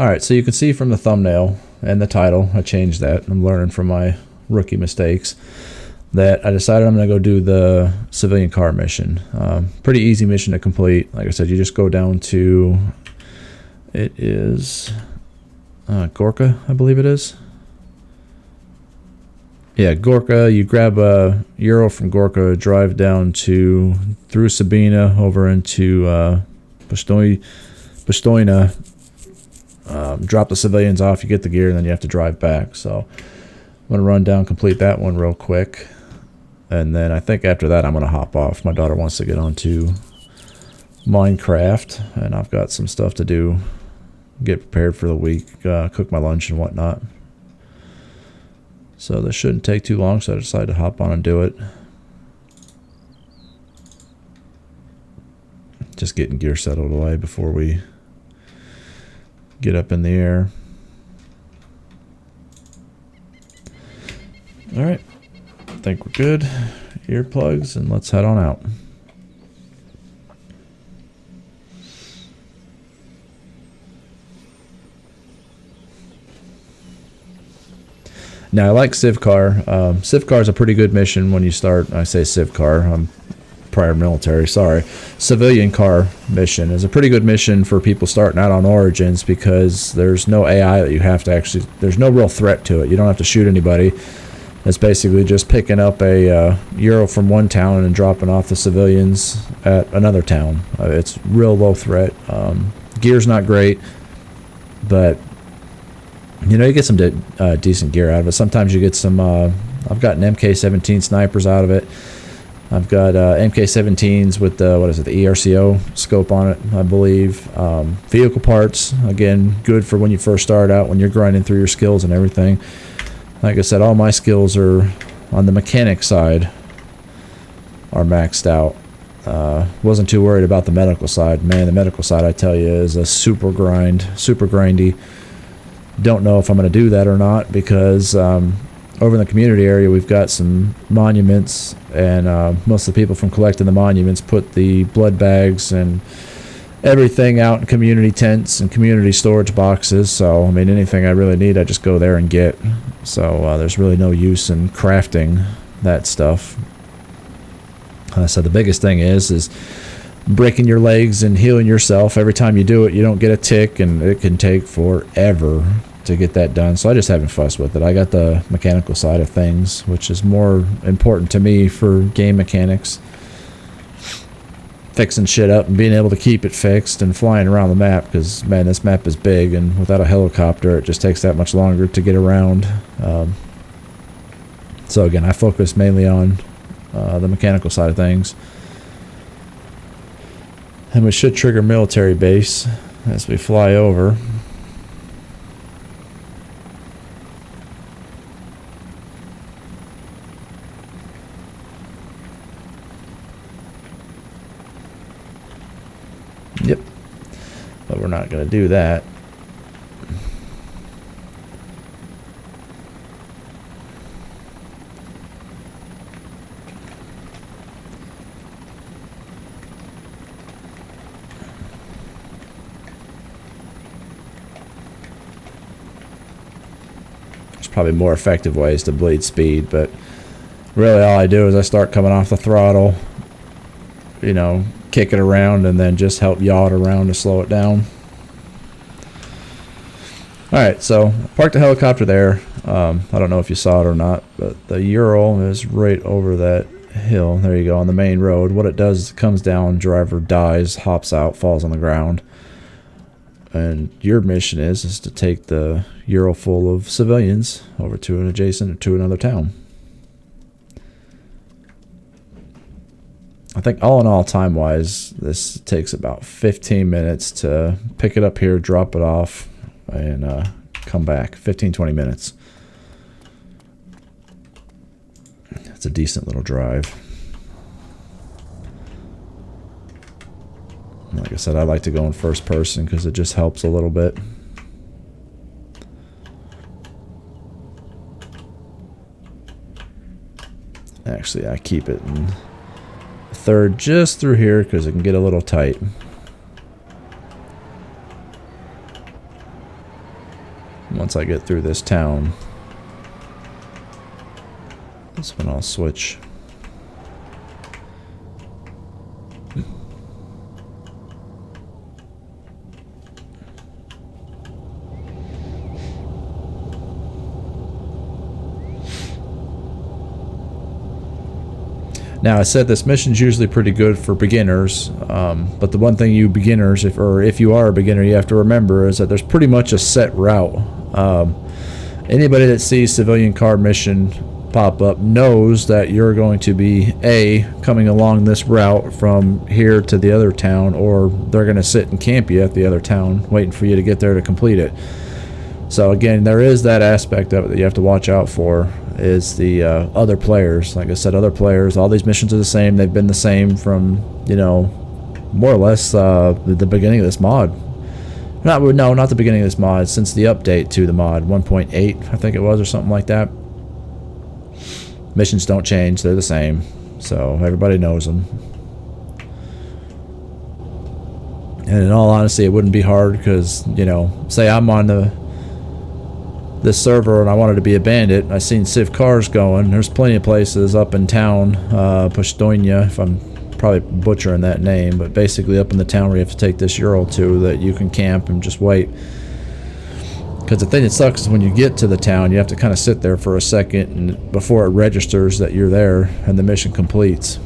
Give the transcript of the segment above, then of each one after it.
Alright, so you can see from the thumbnail and the title, I changed that. I'm learning from my rookie mistakes. That I decided I'm going to go do the civilian car mission. Pretty easy mission to complete. Like I said, you just go down to, it is Gorka, I believe it is. Yeah, Gorka. You grab a Euro from Gorka, drive down through Sabina over into Pistoina, drop the civilians off, you get the gear, and then you have to drive back. So I'm going to run down, complete that one real quick. And then I think after that I'm going to hop off. My daughter wants to get onto Minecraft, and I've got some stuff to do, get prepared for the week, cook my lunch and whatnot. So this shouldn't take too long, so I decided to hop on and do it. Just getting gear settled away before we get up in the air. Alright, I think we're good. Earplugs, and let's head on out. Now, I like Civcar. Civcar is a pretty good mission when you start. I say Civcar, I'm prior military, sorry. Civilian car mission is a pretty good mission for people starting out on Origins because there's no AI that you have to actually, there's no real threat to it. You don't have to shoot anybody. It's basically just picking up a Euro from one town and dropping off the civilians at another town. It's real low threat. Gear's not great, but you know, you get some decent gear out of it. Sometimes you get some, I've gotten MK17 snipers out of it. I've got MK17s with the, what is it, the ERCO scope on it, I believe. Vehicle parts, again, good for when you first start out, when you're grinding through your skills and everything. Like I said, all my skills are on the mechanic side are maxed out. Wasn't too worried about the medical side. Man, the medical side, I tell you, is a super grindy. Don't know if I'm going to do that or not because over in the community area we've got some monuments, and most of the people from collecting the monuments put the blood bags and everything out in community tents and community storage boxes. So I mean, anything I really need I just go there and get. So there's really no use in crafting that stuff. So the biggest thing is breaking your legs and healing yourself. Every time you do it, you don't get a tick, and it can take forever to get that done. So I just haven't fussed with it. I got the mechanical side of things, which is more important to me for game mechanics. Fixing shit up and being able to keep it fixed and flying around the map, because man, this map is big, and without a helicopter it just takes that much longer to get around. So again, I focus mainly on the mechanical side of things. And we should trigger military base as we fly over. Yep. But we're not going to do that. Probably more effective ways to bleed speed, but really all I do is I start coming off the throttle, you know, kick it around, and then just help yaw it around to slow it down. Alright, so parked the helicopter there. I don't know if you saw it or not, but the Ural is right over that hill. There you go, on the main road. What it does is it comes down, driver dies, hops out, falls on the ground. And your mission is to take the Ural full of civilians over to an adjacent, to another town. I think all in all, time-wise, this takes about 15 minutes to pick it up here, drop it off, and come back. 15-20 minutes. It's a decent little drive. Like I said, I like to go in first person because it just helps a little bit. Actually, I keep it in third just through here because it can get a little tight. once I get through this town. This one I'll switch. Now, I said this mission's usually pretty good for beginners, but the one thing you beginners, if you are a beginner, you have to remember is that there's pretty much a set route. Anybody that sees civilian car mission pop up knows that you're going to be coming along this route from here to the other town, or they're going to sit and camp you at the other town waiting for you to get there to complete it. So again, there is that aspect of it that you have to watch out for, is the other players. Like I said, other players, all these missions are the same. They've been the same from, more or less the beginning of this mod. Not the beginning of this mod, since the update to the mod 1.8, I think it was, or something like that. Missions don't change, they're the same, so everybody knows them. And in all honesty, it wouldn't be hard, because, say I'm on this server and I wanted to be a bandit. I seen civ cars going. There's plenty of places up in town, Pushtoyna, if I'm probably butchering that name, but basically up in the town where you have to take this Ural to, that you can camp and just wait. Because the thing that sucks is when you get to the town, you have to kind of sit there for a second and before it registers that you're there and the mission completes.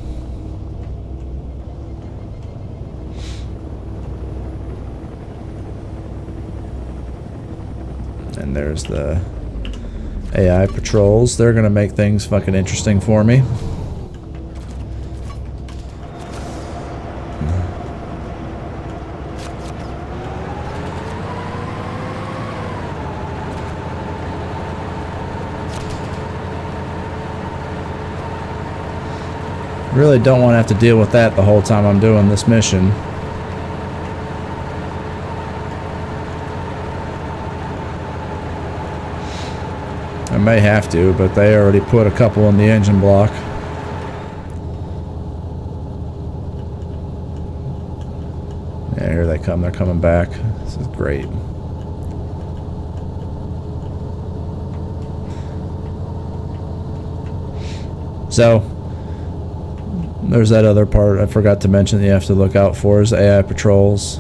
And there's the AI patrols. They're gonna make things fucking interesting for me. Really don't want to have to deal with that the whole time I'm doing this mission. I may have to, but they already put a couple in the engine block. Yeah, here they come. They're coming back. This is great. So, there's that other part I forgot to mention that you have to look out for, is AI patrols.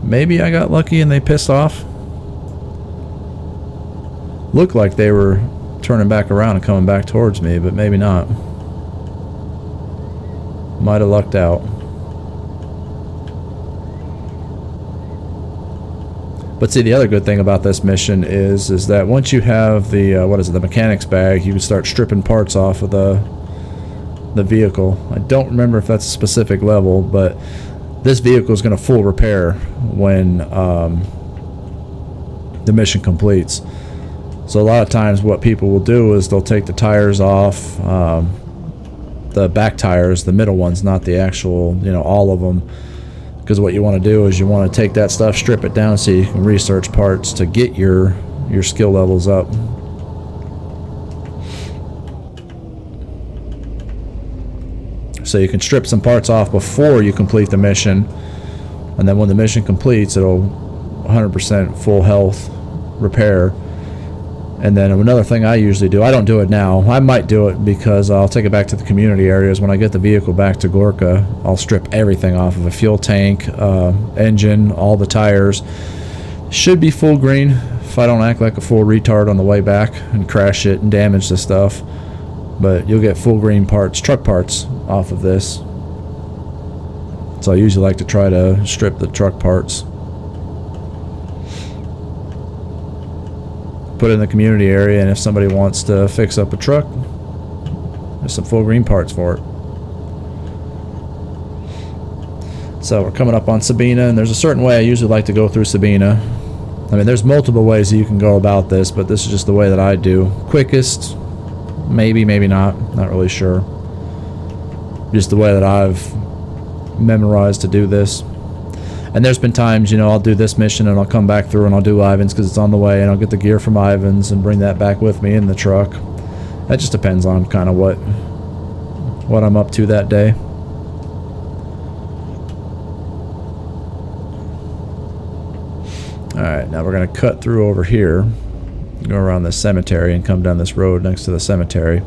Maybe I got lucky and they pissed off. Looked like they were turning back around and coming back towards me, but maybe not. Might have lucked out. But see, the other good thing about this mission is that once you have the the mechanics bag, you can start stripping parts off of the vehicle. I don't remember if that's a specific level, but this vehicle is going to full repair when the mission completes. So a lot of times what people will do is they'll take the tires off, the back tires, the middle ones, not the actual, all of them. Because what you want to do is you want to take that stuff, strip it down so you can research parts to get your skill levels up. So you can strip some parts off before you complete the mission, and then when the mission completes, it'll 100% full health repair. And then another thing I usually do, I don't do it now, I might do it because I'll take it back to the community areas. When I get the vehicle back to Gorka, I'll strip everything off of a fuel tank, engine, all the tires. Should be full green if I don't act like a full retard on the way back and crash it and damage the stuff. But you'll get full green parts, truck parts, off of this. So I usually like to try to strip the truck parts. Put it in the community area, and if somebody wants to fix up a truck, there's some full green parts for it. So we're coming up on Sabina, and there's a certain way I usually like to go through Sabina. I mean, there's multiple ways that you can go about this, but this is just the way that I do. Quickest, maybe not really sure. Just the way that I've memorized to do this. And there's been times, I'll do this mission and I'll come back through and I'll do Ivan's because it's on the way, and I'll get the gear from Ivan's and bring that back with me in the truck. That just depends on kind of what I'm up to that day. Alright, now we're going to cut through over here, go around this cemetery, and come down this road next to the cemetery.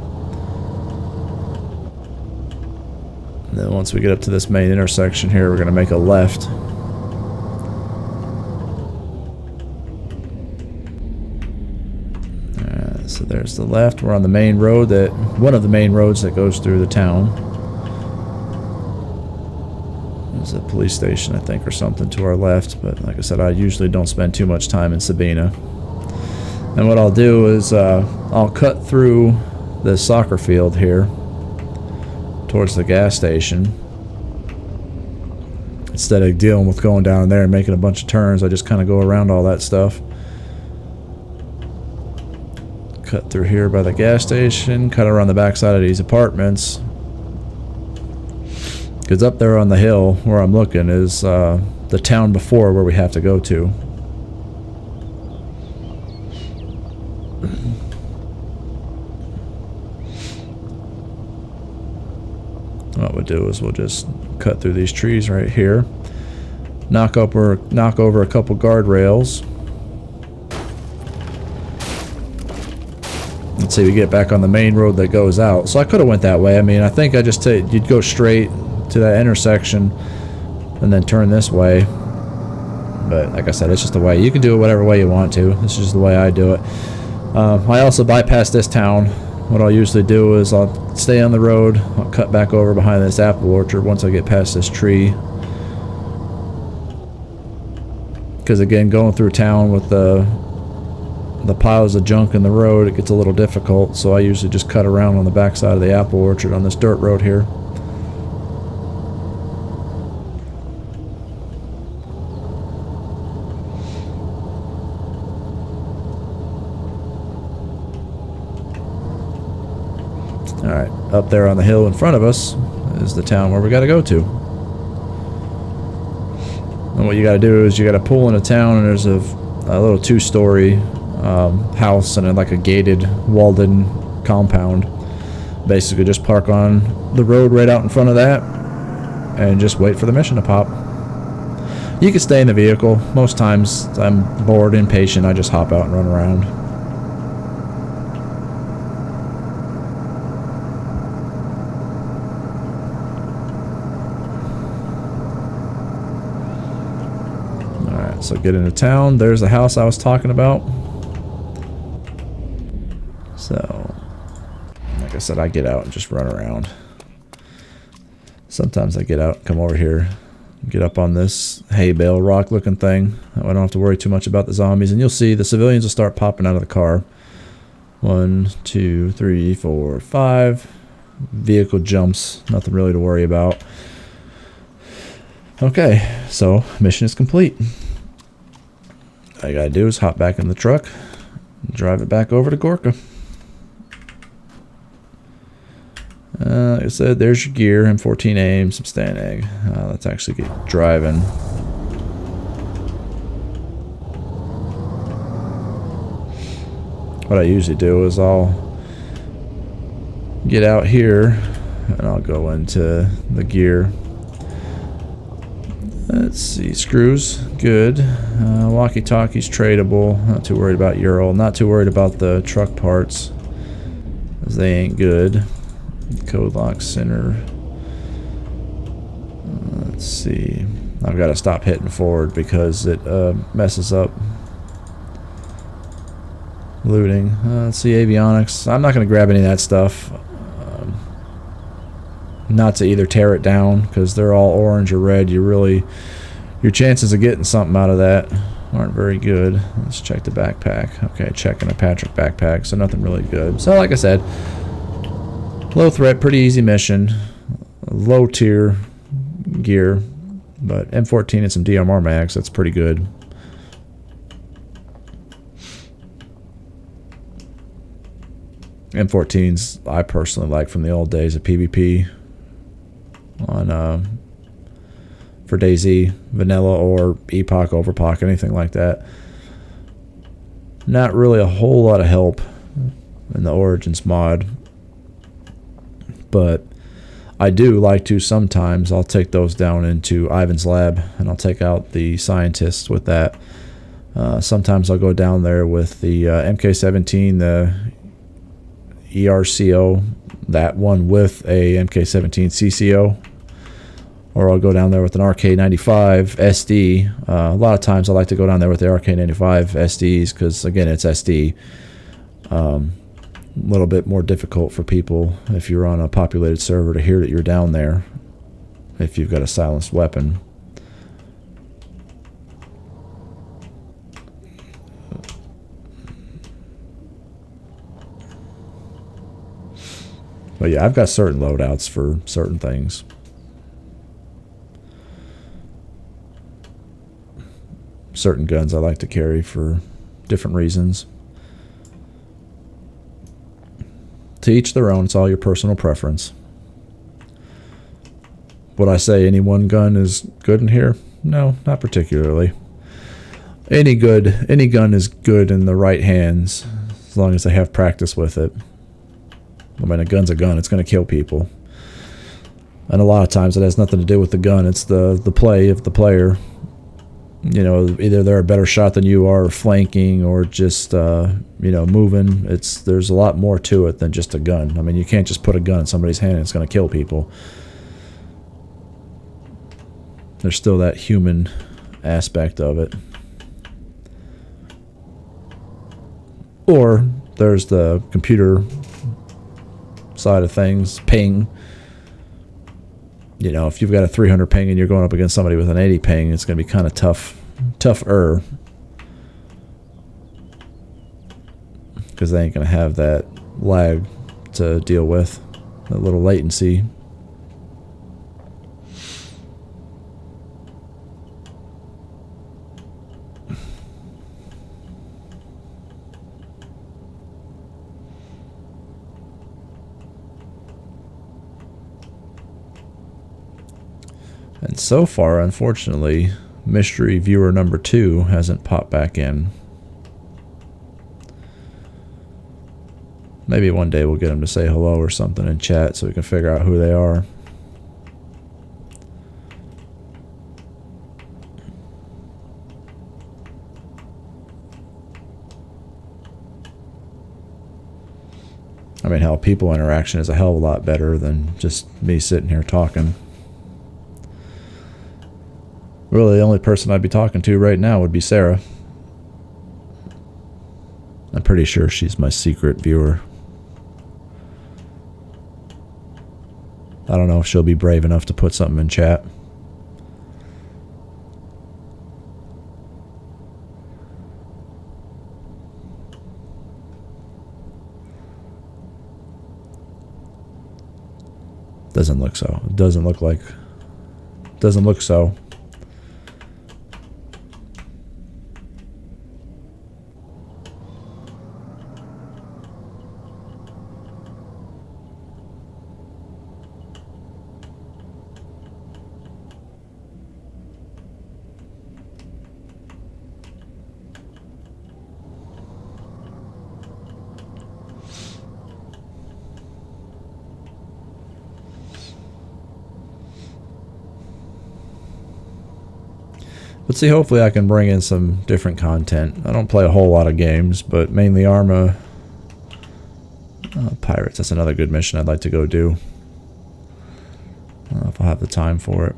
And then once we get up to this main intersection here, we're going to make a left. Alright, so there's the left. We're on the main road, one of the main roads that goes through the town. There's a police station, I think, or something to our left, but like I said, I usually don't spend too much time in Sabina. And what I'll do is I'll cut through the soccer field here towards the gas station. Instead of dealing with going down there and making a bunch of turns, I just kind of go around all that stuff. Cut through here by the gas station, cut around the backside of these apartments. Because up there on the hill where I'm looking is the town before where we have to go to. What we'll do is we'll just cut through these trees right here, knock over a couple guardrails. Let's see, we get back on the main road that goes out. So I could have went that way. I mean, I think I just you'd go straight to that intersection and then turn this way. But like I said, it's just the way. You can do it whatever way you want to. This is just the way I do it. I also bypass this town. What I'll usually do is I'll stay on the road. I'll cut back over behind this apple orchard once I get past this tree. Because again, going through town with the piles of junk in the road, it gets a little difficult. So I usually just cut around on the backside of the apple orchard on this dirt road here. Alright, up there on the hill in front of us is the town where we got to go to. And what you got to do is you got to pull into town, and there's a little two-story house and like a gated, walled-in compound. Basically just park on the road right out in front of that and just wait for the mission to pop. You can stay in the vehicle. Most times I'm bored, impatient, I just hop out and run around. So get into town. There's the house I was talking about. So, like I said, I get out and just run around. Sometimes I get out and come over here, get up on this hay bale rock looking thing. I don't have to worry too much about the zombies. And you'll see the civilians will start popping out of the car. 1, 2, 3, 4, 5. Vehicle jumps. Nothing really to worry about. Okay, so mission is complete. All you gotta do is hop back in the truck and drive it back over to Gorka. Like I said, there's your gear, M14 aim, some Stanag. Let's actually get driving. What I usually do is I'll get out here and I'll go into the gear. Let's see, screws, good. Walkie-talkies, tradable. Not too worried about Ural. Not too worried about the truck parts, as they ain't good. Code lock center. Let's see. I've got to stop hitting forward because it messes up looting. Let's see, avionics. I'm not going to grab any of that stuff. Not to either tear it down, because they're all orange or red. Your chances of getting something out of that aren't very good. Let's check the backpack. Okay, checking a Patrick backpack, so nothing really good. So like I said, low threat, pretty easy mission, low tier gear, but M14 and some DMR mags, that's pretty good. M14s I personally like from the old days of PvP on for DayZ, Vanilla, or Epoch, Overpoch, anything like that. Not really a whole lot of help in the Origins mod, but I do like to sometimes. I'll take those down into Ivan's lab and I'll take out the scientists with that. Sometimes I'll go down there with the MK17, the ERCO, that one with a MK17 CCO, or I'll go down there with an RK95 SD. A lot of times I like to go down there with the RK95 SDs because, again, it's SD. A little bit more difficult for people if you're on a populated server to hear that you're down there if you've got a silenced weapon. But yeah, I've got certain loadouts for certain things. Certain guns I like to carry for different reasons. To each their own. It's all your personal preference. Would I say any one gun is good in here? No, not particularly. Any gun is good in the right hands as long as they have practice with it. I mean, a gun's a gun. It's going to kill people. And a lot of times it has nothing to do with the gun. It's the play of the player. You know, either they're a better shot than you are, or flanking, or just, moving. There's a lot more to it than just a gun. I mean, you can't just put a gun in somebody's hand and it's going to kill people. There's still that human aspect of it. Or there's the computer side of things, ping. You know, if you've got a 300 ping and you're going up against somebody with an 80 ping, it's going to be kind of tougher, because they ain't going to have that lag to deal with, that little latency. And so far, unfortunately, mystery viewer number 2 hasn't popped back in. Maybe one day we'll get him to say hello or something in chat so we can figure out who they are. I mean, hell, people interaction is a hell of a lot better than just me sitting here talking. Really, the only person I'd be talking to right now would be Sarah. I'm pretty sure she's my secret viewer. I don't know if she'll be brave enough to put something in chat. Doesn't look so. Doesn't look so. But see, hopefully I can bring in some different content. I don't play a whole lot of games, but mainly Arma. Pirates, that's another good mission I'd like to go do. I don't know if I'll have the time for it.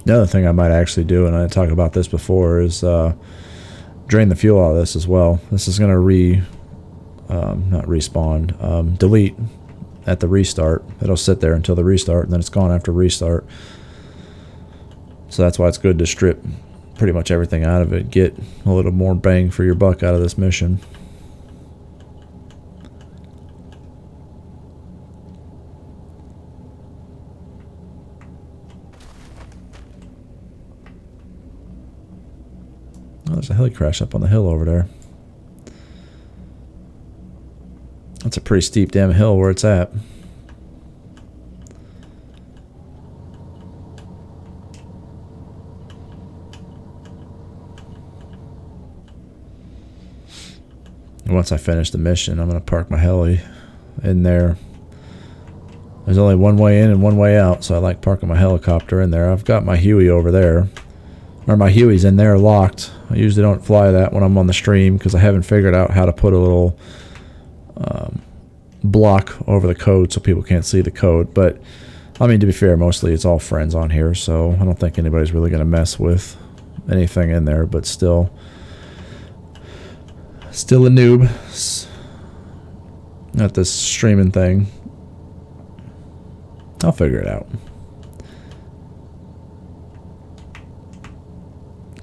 The other thing I might actually do, and I talked about this before, is drain the fuel out of this as well. This is going to not respawn, delete at the restart. It'll sit there until the restart, and then it's gone after restart. So that's why it's good to strip pretty much everything out of it. Get a little more bang for your buck out of this mission. Oh, there's a heli crash up on the hill over there. That's a pretty steep damn hill where it's at. Once I finish the mission, I'm going to park my heli in there. There's only one way in and one way out, so I like parking my helicopter in there. I've got my Huey over there. Or my Huey's in there locked. I usually don't fly that when I'm on the stream because I haven't figured out how to put a little block over the code so people can't see the code. But, I mean, to be fair, mostly it's all friends on here, so I don't think anybody's really going to mess with anything in there, but still a noob at this streaming thing. I'll figure it out.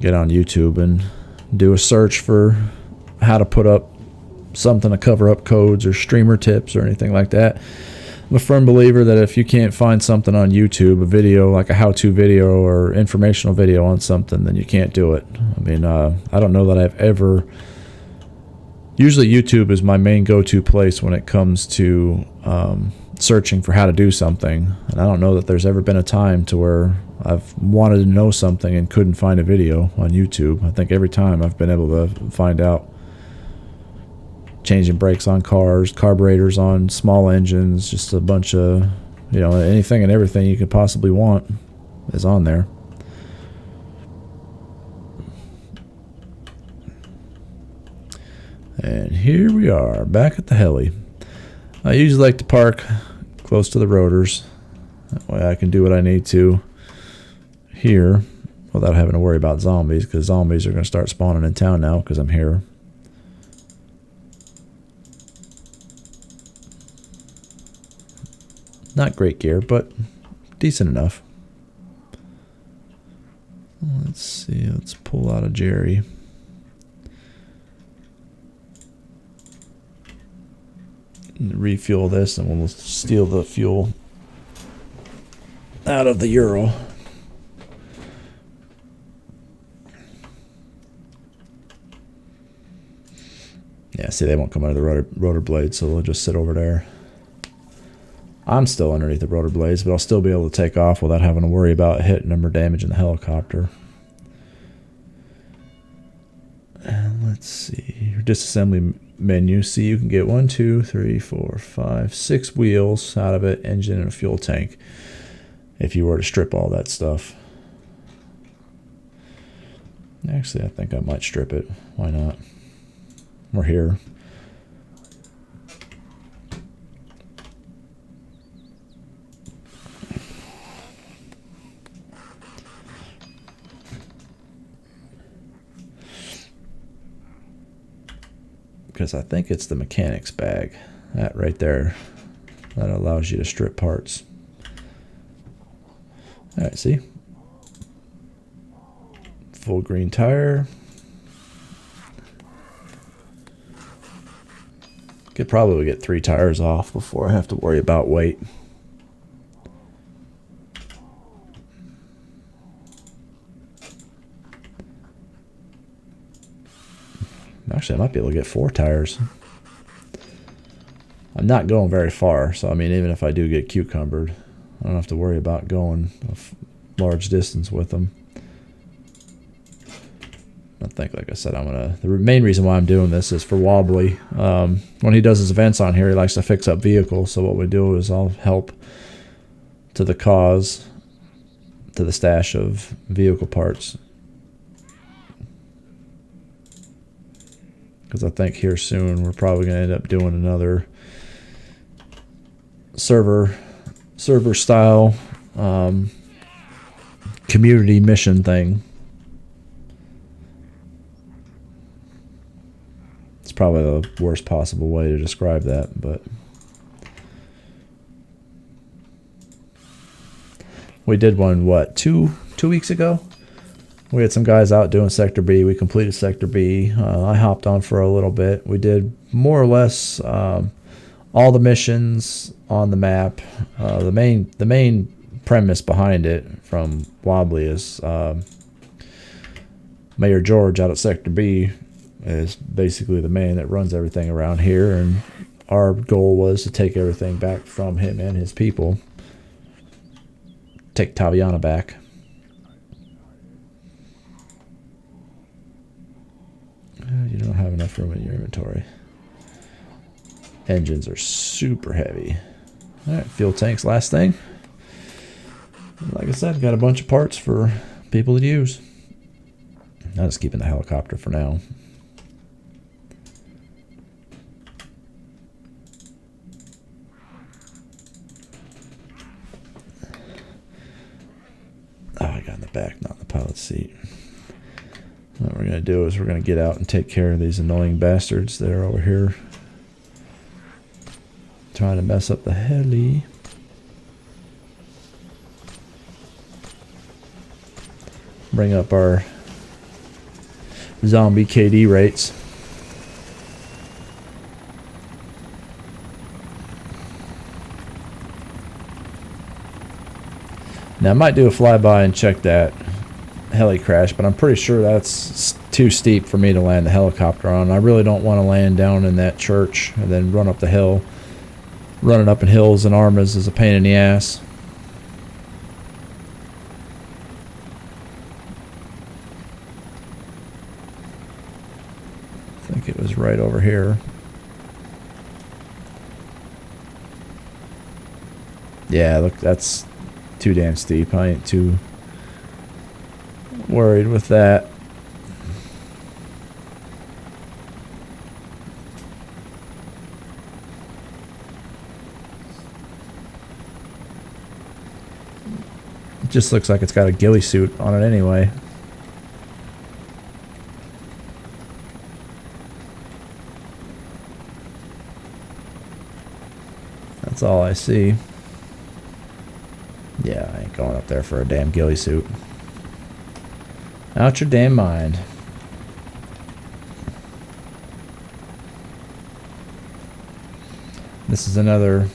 Get on YouTube and do a search for how to put up something to cover up codes or streamer tips or anything like that. I'm a firm believer that if you can't find something on YouTube, a video like a how-to video or informational video on something, then you can't do it. I mean, I don't know that I've ever... Usually YouTube is my main go-to place when it comes to searching for how to do something. And I don't know that there's ever been a time to where I've wanted to know something and couldn't find a video on YouTube. I think every time I've been able to find out changing brakes on cars, carburetors on small engines, just a bunch of, you know, anything and everything you could possibly want is on there. And here we are, back at the heli. I usually like to park close to the rotors. That way I can do what I need to here without having to worry about zombies, because zombies are going to start spawning in town now because I'm here. Not great gear, but decent enough. Let's see, let's pull out a Jerry. Refuel this, and we'll steal the fuel out of the Ural. Yeah, see, they won't come out of the rotor blades, so they'll just sit over there. I'm still underneath the rotor blades, but I'll still be able to take off without having to worry about hitting them or damaging the helicopter. And let's see, your disassembly menu. See, you can get 1, 2, 3, 4, 5, 6 wheels out of it, engine and a fuel tank, if you were to strip all that stuff. Actually, I think I might strip it. Why not? We're here. Because I think it's the mechanic's bag, that right there, that allows you to strip parts. All right, see, full green tire. Could probably get 3 tires off before I have to worry about weight. Actually, I might be able to get 4 tires. I'm not going very far, so I mean, even if I do get cucumbered, I don't have to worry about going a large distance with them. I think, like I said, the main reason why I'm doing this is for Wobbly. When he does his events on here, he likes to fix up vehicles, so what we do is I'll help to the cause, to the stash of vehicle parts. Because I think here soon we're probably going to end up doing another server style community mission thing. It's probably the worst possible way to describe that, but we did one, what, two weeks ago? We had some guys out doing Sector B. We completed Sector B. I hopped on for a little bit. We did more or less all the missions on the map. The main premise behind it from Wobbly is Mayor George out at Sector B is basically the man that runs everything around here, and our goal was to take everything back from him and his people. Take Taviana back. You don't have enough room in your inventory. Engines are super heavy. Alright, fuel tanks, last thing. Like I said, got a bunch of parts for people to use. I'm just keeping the helicopter for now. Oh, I got in the back, not in the pilot's seat. What we're going to do is we're going to get out and take care of these annoying bastards that are over here trying to mess up the heli. Bring up our zombie KD rates. Now I might do a flyby and check that heli crash, but I'm pretty sure that's too steep for me to land the helicopter on. I really don't want to land down in that church and then run up the hill. Running up in hills and armas is a pain in the ass. I think it was right over here. Yeah, look, that's too damn steep. I ain't too worried with that. It just looks like it's got a ghillie suit on it anyway. That's all I see. Yeah, I ain't going up there for a damn ghillie suit. Out your damn mind. This is another,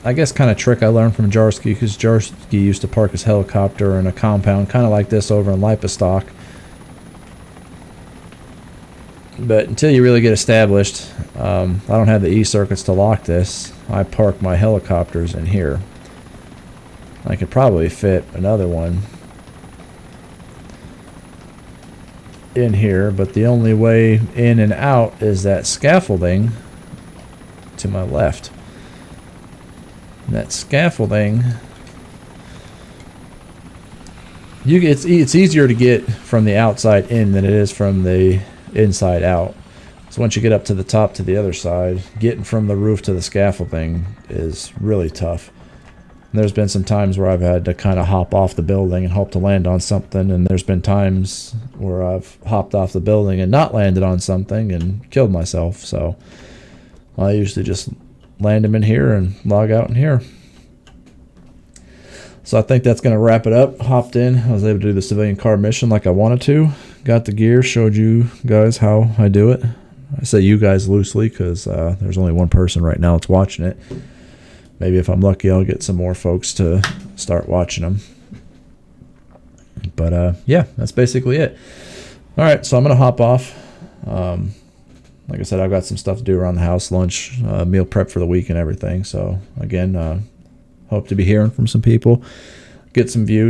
I guess, kind of trick I learned from Jarsky, because Jarsky used to park his helicopter in a compound kind of like this over in Lipostock. But until you really get established, I don't have the E-circuits to lock this. I park my helicopters in here. I could probably fit another one in here, but the only way in and out is that scaffolding to my left. And that scaffolding, it's easier to get from the outside in than it is from the inside out. So once you get up to the top to the other side, getting from the roof to the scaffolding is really tough. And there's been some times where I've had to kind of hop off the building and hope to land on something, and there's been times where I've hopped off the building and not landed on something and killed myself. So I usually just land them in here and log out in here. So I think that's going to wrap it up. Hopped in. I was able to do the civilian car mission like I wanted to. Got the gear. Showed you guys how I do it. I say you guys loosely because there's only one person right now that's watching it. Maybe if I'm lucky, I'll get some more folks to start watching them. But yeah, that's basically it. All right, so I'm going to hop off. Like I said, I've got some stuff to do around the house, lunch, meal prep for the week and everything. So again, hope to be hearing from some people, get some views.